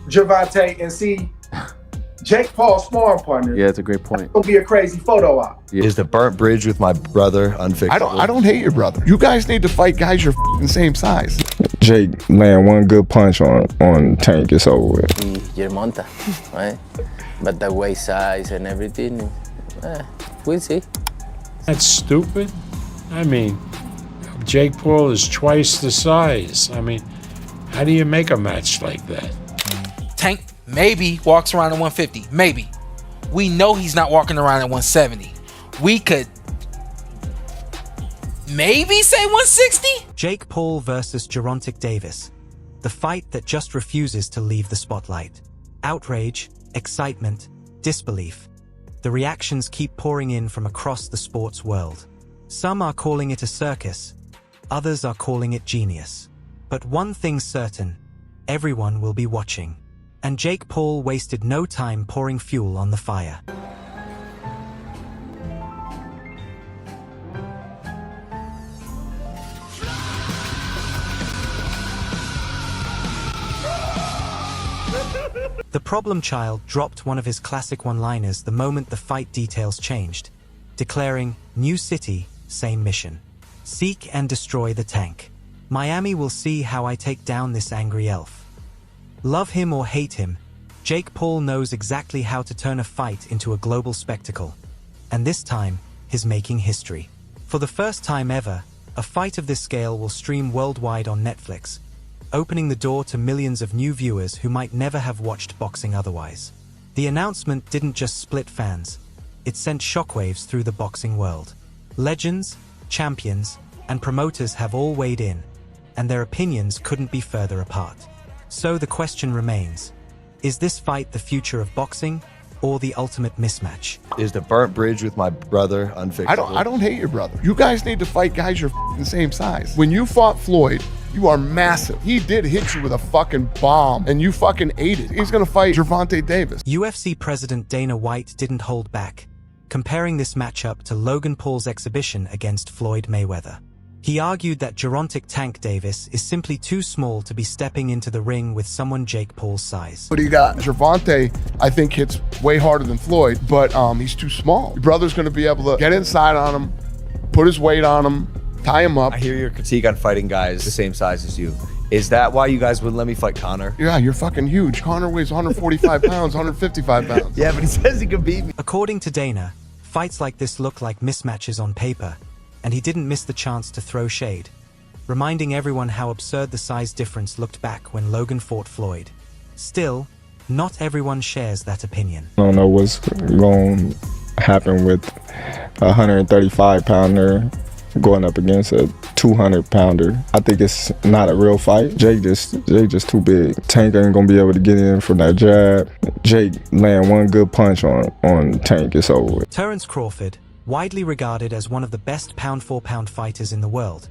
Gervonta and see Jake Paul's sparring partner. Yeah, it's a great point. It's gonna be a crazy photo op. Yeah. Is the burnt bridge with my brother unfixable? I don't hate your brother. You guys need to fight guys your same size. Jake land one good punch on Tank, it's over with. Gervonta, right? But the waist size and everything, we'll see. That's stupid. I mean, Jake Paul is twice the size. I mean, how do you make a match like that? Tank maybe walks around at 150. Maybe. We know he's not walking around at 170. We could maybe say 160? Jake Paul versus Gervonta Davis. The fight that just refuses to leave the spotlight. Outrage, excitement, disbelief. The reactions keep pouring in from across the sports world. Some are calling it a circus. Others are calling it genius. But one thing's certain. Everyone will be watching. And Jake Paul wasted no time pouring fuel on the fire. The problem child dropped one of his classic one-liners the moment the fight details changed, declaring, "New city, same mission. Seek and destroy the tank. Miami will see how I take down this angry elf." Love him or hate him, Jake Paul knows exactly how to turn a fight into a global spectacle. And this time, he's making history. For the first time ever, a fight of this scale will stream worldwide on Netflix, opening the door to millions of new viewers who might never have watched boxing otherwise. The announcement didn't just split fans, it sent shockwaves through the boxing world. Legends, champions, and promoters have all weighed in, and their opinions couldn't be further apart. So the question remains, is this fight the future of boxing, or the ultimate mismatch? Is the burnt bridge with my brother unfixable? I don't hate your brother. You guys need to fight guys your same size. When you fought Floyd, you are massive. He did hit you with a fucking bomb, and you fucking ate it. He's gonna fight Gervonta Davis. UFC President Dana White didn't hold back, comparing this matchup to Logan Paul's exhibition against Floyd Mayweather. He argued that Gervonta Tank Davis is simply too small to be stepping into the ring with someone Jake Paul's size. What do you got? Gervonta, I think, hits way harder than Floyd, but he's too small. Your brother's gonna be able to get inside on him, put his weight on him, tie him up. I hear your critique on fighting guys the same size as you. Is that why you guys wouldn't let me fight Conor? Yeah, you're fucking huge. Conor weighs 145 pounds, 155 pounds. Yeah, but he says he can beat me. According to Dana, fights like this look like mismatches on paper, and he didn't miss the chance to throw shade, reminding everyone how absurd the size difference looked back when Logan fought Floyd. Still, not everyone shares that opinion. I don't know what's going to happen with a 135-pounder going up against a 200-pounder. I think it's not a real fight. Jake just too big. Tank ain't gonna be able to get in from that jab. Jake land one good punch on Tank, it's over with. Terence Crawford, widely regarded as one of the best pound-for-pound fighters in the world,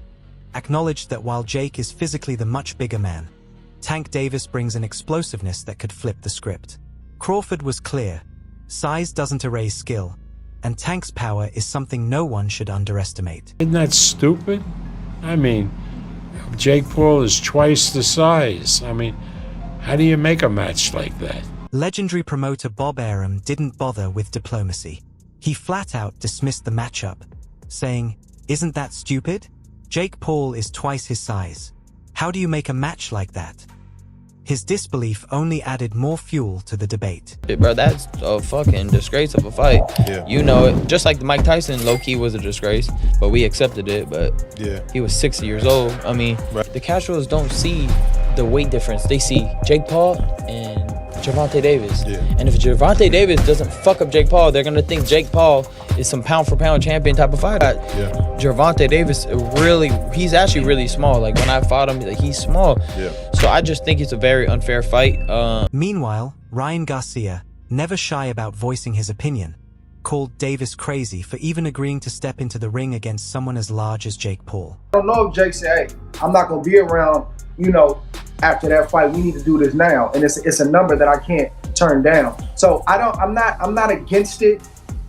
acknowledged that while Jake is physically the much bigger man, Tank Davis brings an explosiveness that could flip the script. Crawford was clear, size doesn't erase skill, and Tank's power is something no one should underestimate. Isn't that stupid? I mean, Jake Paul is twice the size. I mean, how do you make a match like that? Legendary promoter Bob Arum didn't bother with diplomacy. He flat out dismissed the matchup, saying, "Isn't that stupid? Jake Paul is twice his size. How do you make a match like that?" His disbelief only added more fuel to the debate. Bro, that's a fucking disgrace of a fight. Yeah. You know it. Just like Mike Tyson, low-key was a disgrace, but we accepted it. But Yeah. he was 60 years old. I mean, Right. the casuals don't see the weight difference. They see Jake Paul and Gervonta Davis. Yeah. And if Gervonta Davis doesn't fuck up Jake Paul, they're going to think Jake Paul is some pound-for-pound champion type of fighter. Yeah. Gervonta Davis, he's actually really small. Like, when I fought him, like, he's small. Yeah. So I just think it's a very unfair fight. Meanwhile, Ryan Garcia, never shy about voicing his opinion, called Davis crazy for even agreeing to step into the ring against someone as large as Jake Paul. I don't know if Jake said, "Hey, I'm not gonna be around, after that fight. We need to do this now." And it's a number that I can't turn down. So I'm not against it.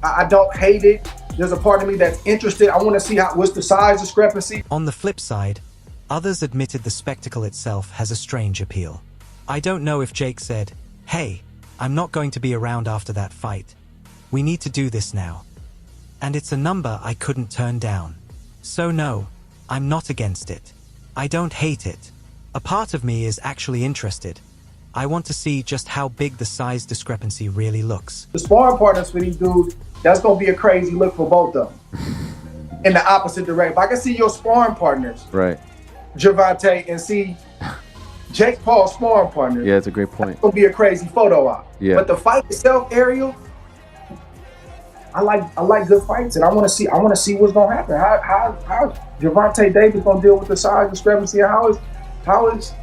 I don't hate it. There's a part of me that's interested. I want to see what's the size discrepancy. On the flip side, others admitted the spectacle itself has a strange appeal. I don't know if Jake said, "Hey, I'm not going to be around after that fight. We need to do this now." And it's a number I couldn't turn down. So no, I'm not against it. I don't hate it. A part of me is actually interested. I want to see just how big the size discrepancy really looks. The sparring partners for these dudes, that's gonna be a crazy look for both of them. In the opposite direction. If I can see your sparring partners, Right. Gervonta, and see Jake Paul's sparring partners. Yeah, it's a great point. It's gonna be a crazy photo op. Yeah. But the fight itself, Ariel, I like good fights, and I want to see what's gonna happen. How Gervonta Davis gonna deal with the size discrepancy, and how is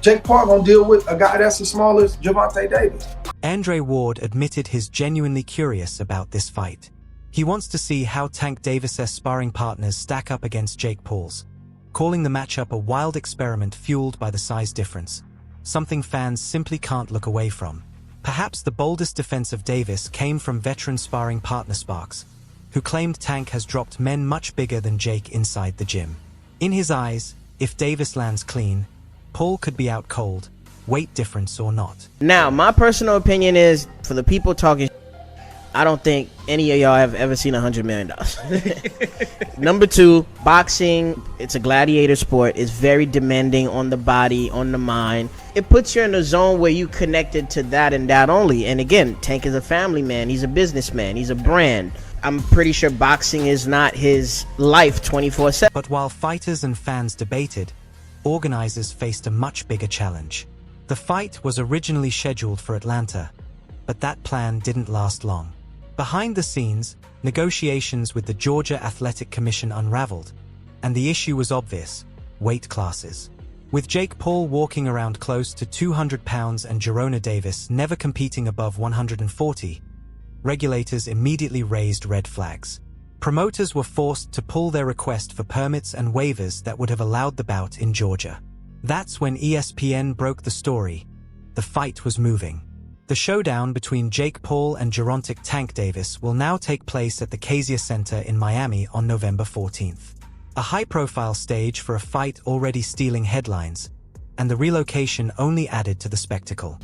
Jake Paul gonna deal with a guy that's as small as Gervonta Davis? Andre Ward admitted he's genuinely curious about this fight. He wants to see how Tank Davis's sparring partners stack up against Jake Paul's, calling the matchup a wild experiment fueled by the size difference, something fans simply can't look away from. Perhaps the boldest defense of Davis came from veteran sparring partner Sparks, who claimed Tank has dropped men much bigger than Jake inside the gym. In his eyes, if Davis lands clean, Paul could be out cold, weight difference or not. Now, my personal opinion is, for the people talking, I don't think any of y'all have ever seen $100 million. Number two, boxing, it's a gladiator sport. It's very demanding on the body, on the mind. It puts you in a zone where you connected to that and that only. And again, Tank is a family man. He's a businessman. He's a brand. I'm pretty sure boxing is not his life 24/7. But while fighters and fans debated, organizers faced a much bigger challenge. The fight was originally scheduled for Atlanta, but that plan didn't last long. Behind the scenes, negotiations with the Georgia Athletic Commission unraveled, and the issue was obvious: weight classes. With Jake Paul walking around close to 200 pounds and Gervonta Davis never competing above 140, regulators immediately raised red flags. Promoters were forced to pull their request for permits and waivers that would have allowed the bout in Georgia. That's when ESPN broke the story. The fight was moving. The showdown between Jake Paul and Gervonta Tank Davis will now take place at the Caesars Center in Miami on November 14th. A high-profile stage for a fight already stealing headlines, and the relocation only added to the spectacle.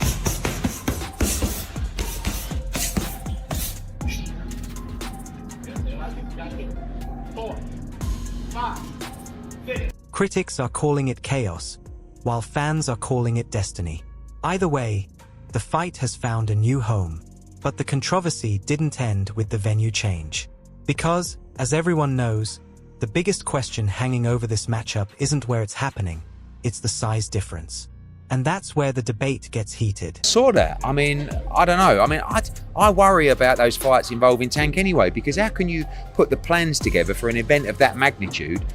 Critics are calling it chaos, while fans are calling it destiny. Either way, the fight has found a new home. But the controversy didn't end with the venue change. Because, as everyone knows, the biggest question hanging over this matchup isn't where it's happening, it's the size difference. And that's where the debate gets heated. Saw that. I mean, I don't know. I mean, I worry about those fights involving Tank anyway, because how can you put the plans together for an event of that magnitude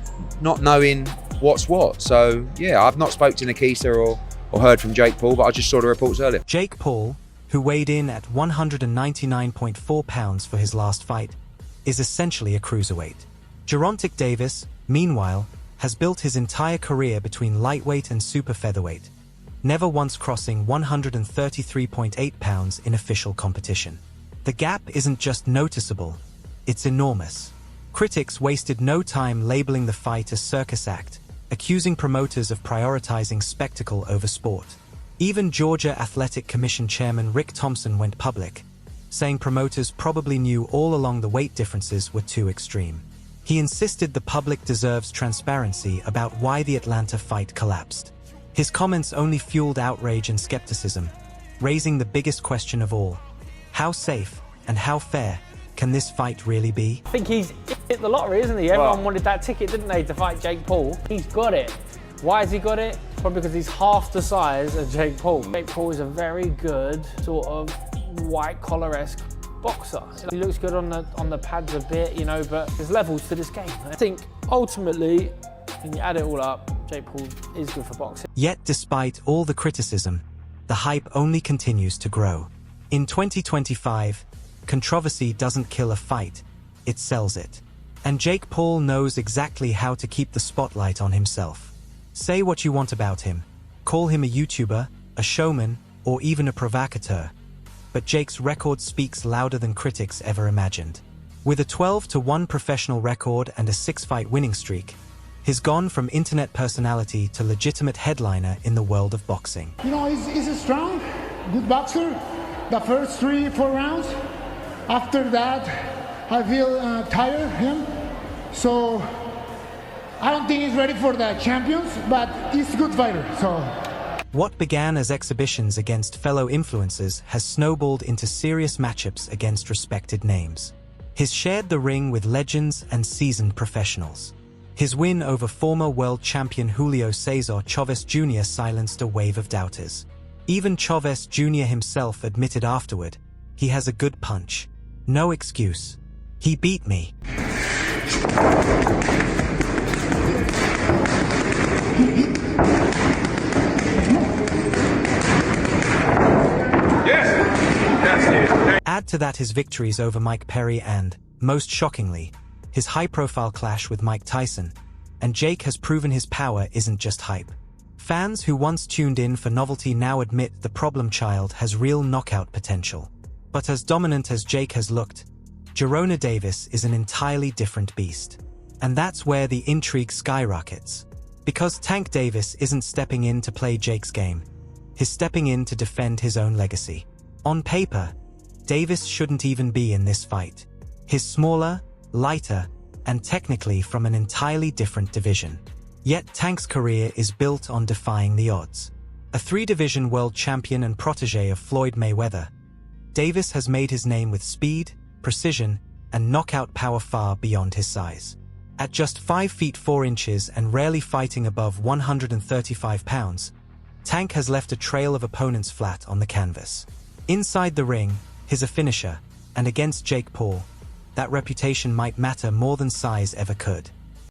not knowing what's what? So, yeah, I've not spoke to Nikita or heard from Jake Paul, but I just saw the reports earlier. Jake Paul, who weighed in at 199.4 pounds for his last fight, is essentially a cruiserweight. Gervonta Davis, meanwhile, has built his entire career between lightweight and super featherweight, never once crossing 133.8 pounds in official competition. The gap isn't just noticeable, it's enormous. Critics wasted no time labeling the fight a circus act, accusing promoters of prioritizing spectacle over sport. Even Georgia Athletic Commission Chairman Rick Thompson went public, saying promoters probably knew all along the weight differences were too extreme. He insisted the public deserves transparency about why the Atlanta fight collapsed. His comments only fueled outrage and skepticism, raising the biggest question of all: how safe and how fair can this fight really be? I think he's hit the lottery, isn't he? Everyone wanted that ticket, didn't they, to fight Jake Paul? He's got it. Why has he got it? Probably because he's half the size of Jake Paul. Jake Paul is a very good sort of white-collar-esque boxer. He looks good on the pads a bit, you know, but there's levels to this game. I think ultimately, when you add it all up, Jake Paul is good for boxing. Yet despite all the criticism, the hype only continues to grow. In 2025, controversy doesn't kill a fight, it sells it. And Jake Paul knows exactly how to keep the spotlight on himself. Say what you want about him. Call him a YouTuber, a showman, or even a provocateur. But Jake's record speaks louder than critics ever imagined. With a 12-1 professional record and a 6-fight winning streak, He's gone from internet personality to legitimate headliner in the world of boxing. You know, he's a strong, good boxer. The first 3-4 rounds. After that, I feel tired him. So I don't think he's ready for the champions, but he's a good fighter. So what began as exhibitions against fellow influencers has snowballed into serious matchups against respected names. He's shared the ring with legends and seasoned professionals. His win over former world champion Julio Cesar Chavez Jr. silenced a wave of doubters. Even Chavez Jr. himself admitted afterward, he has a good punch. No excuse. He beat me. Add to that his victories over Mike Perry and, most shockingly, his high-profile clash with Mike Tyson, and Jake has proven his power isn't just hype. Fans who once tuned in for novelty now admit the problem child has real knockout potential. But as dominant as Jake has looked, Gervonta Davis is an entirely different beast. And that's where the intrigue skyrockets. Because Tank Davis isn't stepping in to play Jake's game, he's stepping in to defend his own legacy. On paper, Davis shouldn't even be in this fight. He's smaller, lighter, and technically from an entirely different division. Yet Tank's career is built on defying the odds. A 3-division world champion and protege of Floyd Mayweather, Davis has made his name with speed, precision, and knockout power far beyond his size. At just 5 feet 4 inches and rarely fighting above 135 pounds, Tank has left a trail of opponents flat on the canvas. Inside the ring, he's a finisher, and against Jake Paul, that reputation might matter more than size ever could.